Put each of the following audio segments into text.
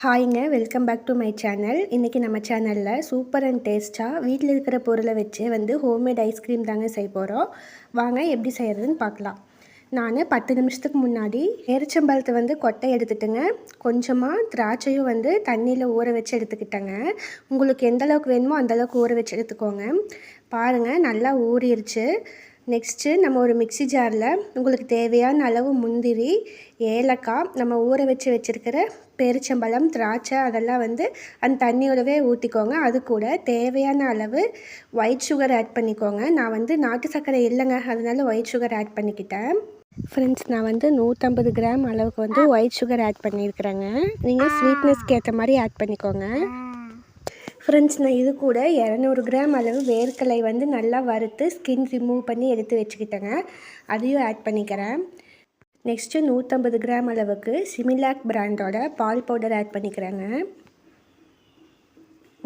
ஹாய்ங்க, welcome back to my channel. இன்றைக்கி நம்ம சேனலில் சூப்பர் அண்ட் டேஸ்ட்டாக வீட்டில் இருக்கிற பொருளை வச்சு ஹோம்மேட் ஐஸ்கிரீம் தாங்க செய்ய போகிறோம். வாங்க எப்படி செய்கிறதுன்னு பார்க்கலாம். நான் 10 நிமிஷத்துக்கு முன்னாடி எரிச்சம்பழத்தை கொட்டை எடுத்துட்டுங்க, கொஞ்சமாக திராட்சையும் தண்ணியில் ஊற வச்சு எடுத்துக்கிட்டேங்க. உங்களுக்கு எந்த அளவுக்கு வேணுமோ அந்தளவுக்கு ஊற வச்சு எடுத்துக்கோங்க. பாருங்கள், நல்லா ஊறிடுச்சு. நெக்ஸ்ட்டு நம்ம ஒரு மிக்ஸி ஜாரில் உங்களுக்கு தேவையான அளவு முந்திரி, ஏலக்காய், நம்ம ஊற வச்சு வச்சுருக்கிற பேரிச்சம்பழம், திராட்சை அதெல்லாம் அந்த தண்ணியோடவே ஊற்றிக்கோங்க. அது கூட தேவையான அளவு ஒயிட் சுகர் ஆட் பண்ணிக்கோங்க. நான் நாட்டு சர்க்கரை இல்லைங்க, அதனால ஒயிட் சுகர் ஆட் பண்ணிக்கிட்டேன். ஃப்ரெண்ட்ஸ், நான் 150 கிராம் அளவுக்கு ஒயிட் சுகர் ஆட் பண்ணியிருக்கிறேங்க. நீங்கள் ஸ்வீட்னஸ்க்கு ஏற்ற மாதிரி ஆட் பண்ணிக்கோங்க. ஃப்ரெண்ட்ஸ், நான் இது கூட 200 கிராம் அளவு வேர்க்கடலை நல்லா வறுத்து ஸ்கின் ரிமூவ் பண்ணி எடுத்து வச்சுக்கிட்டேங்க. அதையும் ஆட் பண்ணிக்கிறேன். நெக்ஸ்ட்டு 150 கிராம் அளவுக்கு சிமிலாக் பிராண்டோட பால் பவுடர் ஆட் பண்ணிக்கிறேங்க.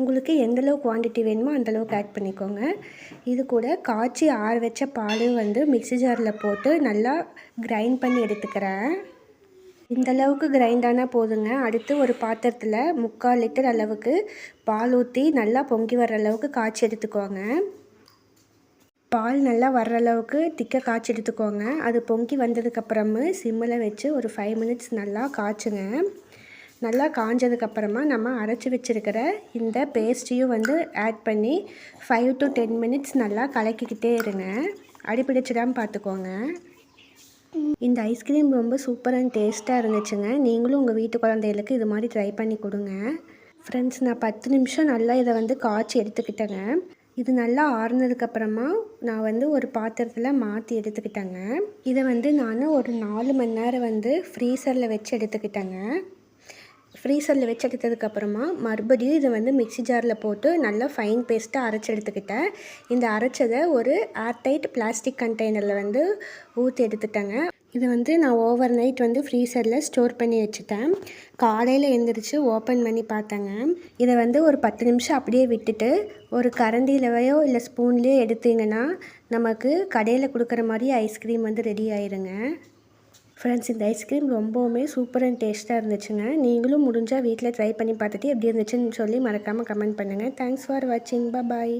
உங்களுக்கு எந்தளவு குவான்டிட்டி வேணுமோ அந்தளவுக்கு ஆட் பண்ணிக்கோங்க. இது கூட காய்ச்சி ஆற வச்ச பாலும் மிக்ஸி ஜாரில் போட்டு நல்லா கிரைண்ட் பண்ணி எடுத்துக்கிறேன். இந்தளவுக்கு கிரைண்டானால் போதுங்க. அடுத்து ஒரு பாத்திரத்தில் 3/4 லிட்டர் அளவுக்கு பால் ஊற்றி நல்லா பொங்கி வர்ற அளவுக்கு காய்ச்சி எடுத்துக்கோங்க. பால் நல்லா வர்ற அளவுக்கு திக்காக காய்ச்சி எடுத்துக்கோங்க. அது பொங்கி வந்ததுக்கப்புறமா சிம்மில் வச்சு ஒரு 5 மினிட்ஸ் நல்லா காய்ச்சுங்க. நல்லா காஞ்சதுக்கப்புறமா நம்ம அரைச்சி வச்சுருக்கிற இந்த பேஸ்ட்டையும் ஆட் பண்ணி 5 to 10 மினிட்ஸ் நல்லா கலக்கிக்கிட்டே இருங்க. அடிப்பிடிச்சிடாமல் பார்த்துக்கோங்க. இந்த ஐஸ்கிரீம் ரொம்ப சூப்பர் அண்ட் டேஸ்ட்டாக இருந்துச்சுங்க. நீங்களும் உங்கள் வீட்டு குழந்தைகளுக்கு இது மாதிரி ட்ரை பண்ணி கொடுங்க. ஃப்ரெண்ட்ஸ், நான் 10 நிமிஷம் நல்லா இதை காய்ச்சி எடுத்துக்கிட்டேங்க. இது நல்லா ஆறுனதுக்கப்புறமா நான் ஒரு பாத்திரத்தில் மாற்றி எடுத்துக்கிட்டேங்க. இதை நான் ஒரு 4 மணி நேரம் ஃப்ரீசரில் வச்சு எடுத்துக்கிட்டேங்க. ஃப்ரீசரில் வச்சு எடுத்ததுக்கப்புறமா மறுபடியும் இதை மிக்ஸி ஜாரில் போட்டு நல்லா ஃபைன் பேஸ்ட்டாக அரைச்சி எடுத்துக்கிட்டேன். இந்த அரைச்சதை ஒரு ஏர்டைட் பிளாஸ்டிக் கண்டெய்னரில் ஊற்றி எடுத்துட்டேங்க. இதை நான் ஓவர் நைட் ஃப்ரீசரில் ஸ்டோர் பண்ணி வச்சுட்டேன். காலையில் எழுந்திரிச்சு ஓப்பன் பண்ணி பார்த்தேங்க. இதை ஒரு 10 நிமிஷம் அப்படியே விட்டுட்டு ஒரு கரண்டிலவையோ இல்லை ஸ்பூன்லேயோ எடுத்திங்கன்னா நமக்கு கடையில் கொடுக்குற மாதிரி ஐஸ்கிரீம் ரெடி ஆயிருங்க. ஃப்ரெண்ட்ஸ், இந்த ஐஸ்கிரீம் ரொம்பவுமே சூப்பர் அண்ட் டேஸ்ட்டாக இருந்துச்சுங்க. நீங்களும் முடிஞ்சால் வீட்டில் ட்ரை பண்ணி பார்த்துட்டு எப்படி இருந்துச்சுன்னு சொல்லி மறக்காமல் கமெண்ட் பண்ணுங்கள். தேங்க்ஸ் ஃபார் வாட்சிங். பாய்.